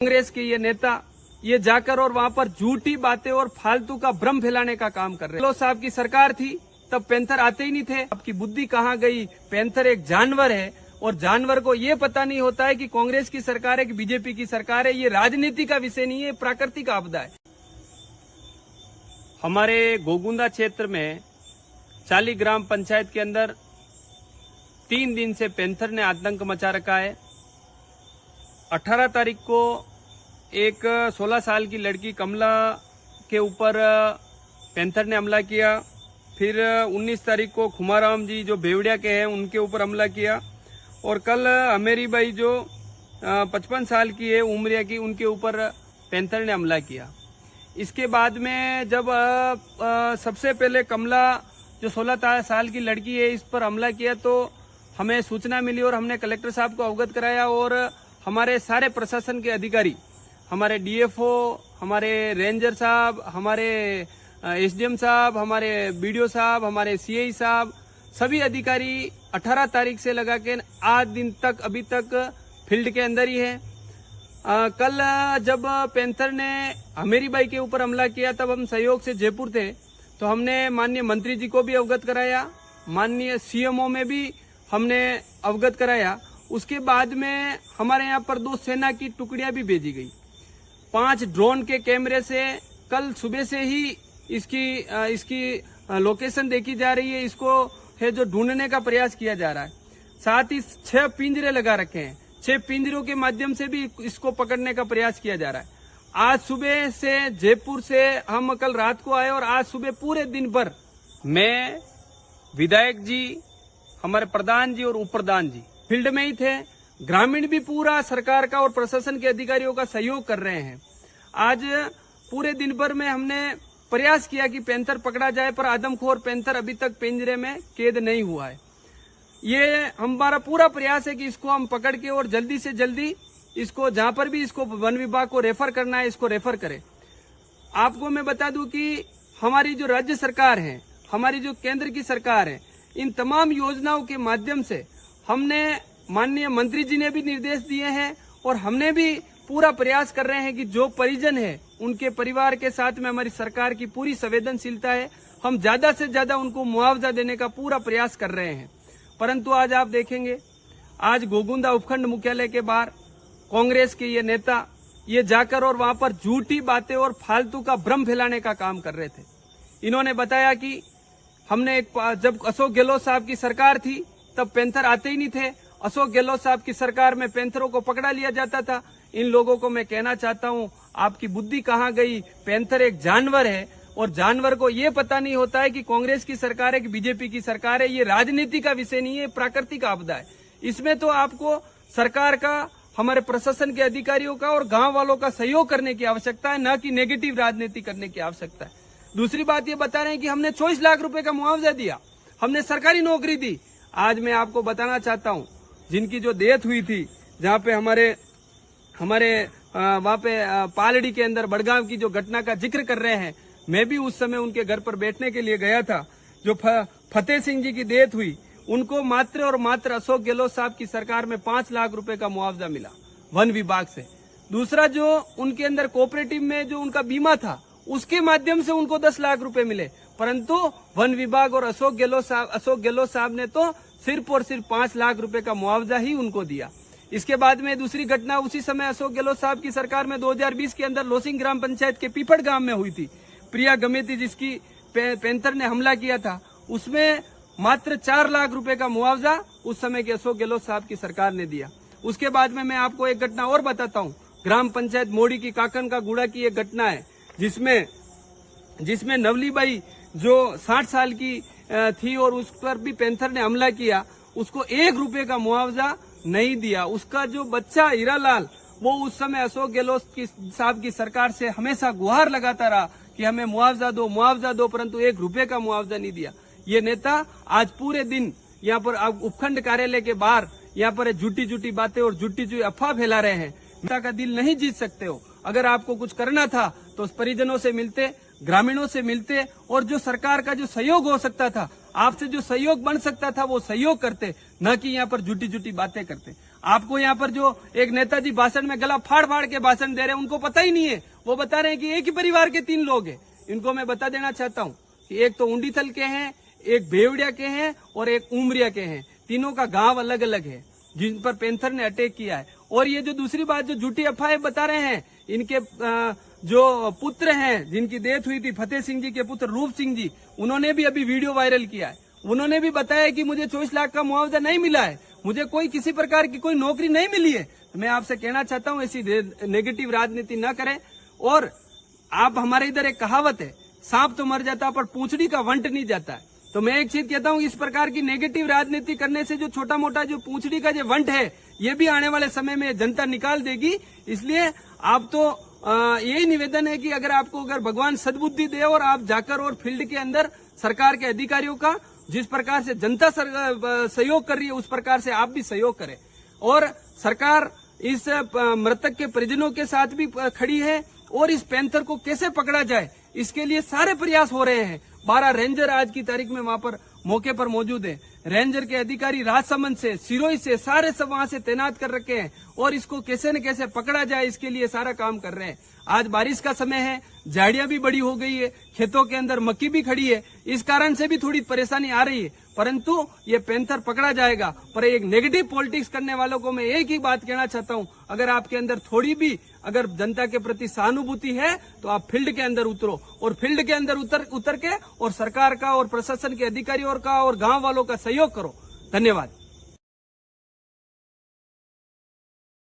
कांग्रेस के ये नेता ये जाकर और वहां पर झूठी बातें और फालतू का भ्रम फैलाने का काम कर रहे हैं। गहलोत साहब की सरकार थी तब पैंथर आते ही नहीं थे। आपकी बुद्धि कहाँ गई? पैंथर एक जानवर है और जानवर को ये पता नहीं होता है कि कांग्रेस की सरकार है कि बीजेपी की सरकार है। ये राजनीति का विषय नहीं है, प्राकृतिक आपदा है। हमारे गोगुंदा क्षेत्र में 40 ग्राम पंचायत के अंदर 3 दिन से पैंथर ने आतंक मचा रखा है। 18 तारीख को एक 16 साल की लड़की कमला के ऊपर पैंथर ने हमला किया। फिर 19 तारीख को खुमाराम जी जो बेवड़िया के हैं उनके ऊपर हमला किया। और कल अमेरी बाई जो 55 साल की है उमरिया की, उनके ऊपर पैंथर ने हमला किया। इसके बाद में जब सबसे पहले कमला जो 16 साल की लड़की है इस पर हमला किया तो हमें सूचना मिली और हमने कलेक्टर साहब को अवगत कराया। और हमारे सारे प्रशासन के अधिकारी, हमारे डीएफओ, हमारे रेंजर साहब, हमारे एसडीएम साहब, हमारे बीडीओ साहब, हमारे सीआई साहब, सभी अधिकारी 18 तारीख से लगा के आज दिन तक अभी तक फील्ड के अंदर ही है। कल जब पैंथर ने हमेरी बाई के ऊपर हमला किया तब हम सहयोग से जयपुर थे, तो हमने माननीय मंत्री जी को भी अवगत कराया, माननीय सीएमओ में भी हमने अवगत कराया। उसके बाद में हमारे यहाँ पर 2 सेना की टुकड़ियां भी भेजी गई। 5 ड्रोन के कैमरे से कल सुबह से ही इसकी लोकेशन देखी जा रही है। इसको है जो ढूंढने का प्रयास किया जा रहा है। साथ ही 6 पिंजरे लगा रखे हैं। 6 पिंजरों के माध्यम से भी इसको पकड़ने का प्रयास किया जा रहा है। आज सुबह से जयपुर से हम कल रात को आए और आज सुबह पूरे दिन भर मैं, विधायक जी, हमारे प्रधान जी और उप प्रधान जी फील्ड में ही थे। ग्रामीण भी पूरा सरकार का और प्रशासन के अधिकारियों का सहयोग कर रहे हैं। आज पूरे दिन भर में हमने प्रयास किया कि पैंथर पकड़ा जाए, पर आदमखोर पैंथर अभी तक पिंजरे में कैद नहीं हुआ है। ये हमारा पूरा प्रयास है कि इसको हम पकड़ के और जल्दी से जल्दी इसको जहां पर भी इसको वन विभाग को रेफर करना है इसको रेफर करें। आपको मैं बता दूं कि हमारी जो राज्य सरकार है, हमारी जो केंद्र की सरकार है, इन तमाम योजनाओं के माध्यम से हमने माननीय मंत्री जी ने भी निर्देश दिए हैं और हमने भी पूरा प्रयास कर रहे हैं कि जो परिजन है उनके परिवार के साथ में हमारी सरकार की पूरी संवेदनशीलता है। हम ज्यादा से ज्यादा उनको मुआवजा देने का पूरा प्रयास कर रहे हैं। परंतु आज आप देखेंगे, आज गोगुंदा उपखंड मुख्यालय के बाहर कांग्रेस के ये नेता ये जाकर और वहां पर झूठी बातें और फालतू का भ्रम फैलाने का काम कर रहे थे। इन्होंने बताया कि हमने जब अशोक गहलोत साहब की सरकार थी तब पैंथर आते ही नहीं थे। अशोक गहलोत साहब की सरकार में पैंथरों को पकड़ा लिया जाता था। इन लोगों को मैं कहना चाहता हूं, आपकी बुद्धि कहाँ गई? पैंथर एक जानवर है और जानवर को ये पता नहीं होता है कि कांग्रेस की सरकार है कि बीजेपी की सरकार है। ये राजनीति का विषय नहीं है, प्राकृतिक आपदा है। इसमें तो आपको सरकार का, हमारे प्रशासन के अधिकारियों का और गांव वालों का सहयोग करने की आवश्यकता है, न कि नेगेटिव राजनीति करने की आवश्यकता है। दूसरी बात ये बता रहे हैं कि हमने 24 लाख रुपए का मुआवजा दिया, हमने सरकारी नौकरी दी। आज मैं आपको बताना चाहता हूं, जिनकी जो डेथ हुई थी, जहां पे हमारे वहां पे पालड़ी के अंदर बड़गांव की जो घटना का जिक्र कर रहे हैं, मैं भी उस समय उनके घर पर बैठने के लिए गया था। जो फतेह सिंह जी की डेथ हुई, उनको मात्र और मात्र अशोक गहलोत साहब की सरकार में 5 लाख रुपए का मुआवजा मिला वन विभाग से। दूसरा, जो उनके अंदर कोऑपरेटिव में जो उनका बीमा था उसके माध्यम से उनको 10 लाख रुपए मिले। परंतु वन विभाग और अशोक गहलोत साहब ने तो सिर्फ और सिर्फ 5 लाख रुपए का मुआवजा ही उनको दिया। इसके बाद में दूसरी घटना उसी समय अशोक गहलोत साहब की सरकार में 2020 के अंदर लोसिंग ग्राम पंचायत के पीपड़ गांव में हुई थी। प्रिया गमेती जिसकी पैंथर ने हमला किया था, उसमें मात्र 4 लाख रुपए का मुआवजा उस समय के अशोक गहलोत साहब की सरकार ने दिया। उसके बाद में मैं आपको एक घटना और बताता हूँ। ग्राम पंचायत मोड़ी की काकन का गुड़ा की एक घटना है, जिसमें नवली बाई जो 60 साल की थी और उस पर भी पैंथर ने हमला किया, उसको 1 रुपए का मुआवजा नहीं दिया। उसका जो बच्चा हीरालाल, वो उस समय अशोक गहलोत साहब की सरकार से हमेशा गुहार लगाता रहा कि हमें मुआवजा दो, परंतु 1 रुपए का मुआवजा नहीं दिया। ये नेता आज पूरे दिन यहाँ पर उपखंड कार्यालय के बाहर यहाँ पर झूठी बातें और झूठी अफवाह फैला रहे हैं। नेता का दिल नहीं जीत सकते हो। अगर आपको कुछ करना था तो परिजनों से मिलते, ग्रामीणों से मिलते और जो सरकार का जो सहयोग हो सकता था, आपसे जो सहयोग बन सकता था वो सहयोग करते, न कि यहाँ पर झूठी बातें करते। आपको यहाँ पर जो एक नेताजी भाषण में गला फाड़ फाड़ के भाषण दे रहे हैं, उनको पता ही नहीं है। वो बता रहे हैं कि एक ही परिवार के 3 लोग हैं। इनको मैं बता देना चाहता हूँ कि एक तो उंडीथल के हैं, एक भेवड़िया के हैं और एक उमरिया के हैं। तीनों का गांव अलग अलग है जिन पर पैंथर ने अटैक किया है। और ये जो दूसरी बात जो झूठी अफवाहें बता रहे हैं, इनके जो पुत्र हैं जिनकी डेथ हुई थी, फतेह सिंह जी के पुत्र रूप सिंह जी, उन्होंने भी अभी वीडियो वायरल किया है। उन्होंने भी बताया कि मुझे 24 लाख का मुआवजा नहीं मिला है, मुझे कोई किसी प्रकार की कोई नौकरी नहीं मिली है। मैं आपसे कहना चाहता हूं ऐसी नेगेटिव राजनीति न करें। और आप हमारे इधर एक कहावत है, सांप तो मर जाता पर पूंछड़ी का वंट नहीं जाता है। तो मैं एक चीज कहता हूं, इस प्रकार की नेगेटिव राजनीति करने से जो छोटा मोटा जो पूंछड़ी का जो वंट है, ये भी आने वाले समय में जनता निकाल देगी। इसलिए आप तो यही निवेदन है कि अगर भगवान सद्बुद्धि दे और आप जाकर और फील्ड के अंदर सरकार के अधिकारियों का जिस प्रकार से जनता सहयोग कर रही है, उस प्रकार से आप भी सहयोग करें। और सरकार इस मृतक के परिजनों के साथ भी खड़ी है और इस पैंथर को कैसे पकड़ा जाए, इसके लिए सारे प्रयास हो रहे हैं। 12 रेंजर आज की तारीख में वहां पर मौके पर मौजूद है। रेंजर के अधिकारी राजसमंद से, सिरोही से, सारे सब वहां से तैनात कर रखे हैं और इसको कैसे न कैसे पकड़ा जाए, इसके लिए सारा काम कर रहे हैं। आज बारिश का समय है, झाड़ियां भी बड़ी हो गई है, खेतों के अंदर मक्की भी खड़ी है, इस कारण से भी थोड़ी परेशानी आ रही है, परंतु ये पैंथर पकड़ा जाएगा। पर एक नेगेटिव पॉलिटिक्स करने वालों को मैं एक ही बात कहना चाहता हूं, अगर आपके अंदर थोड़ी भी अगर जनता के प्रति सहानुभूति है तो आप फील्ड के अंदर उतरो और फील्ड के अंदर उतर के और सरकार का और प्रशासन के अधिकारियों का और गांव वालों का सहयोग करो। धन्यवाद।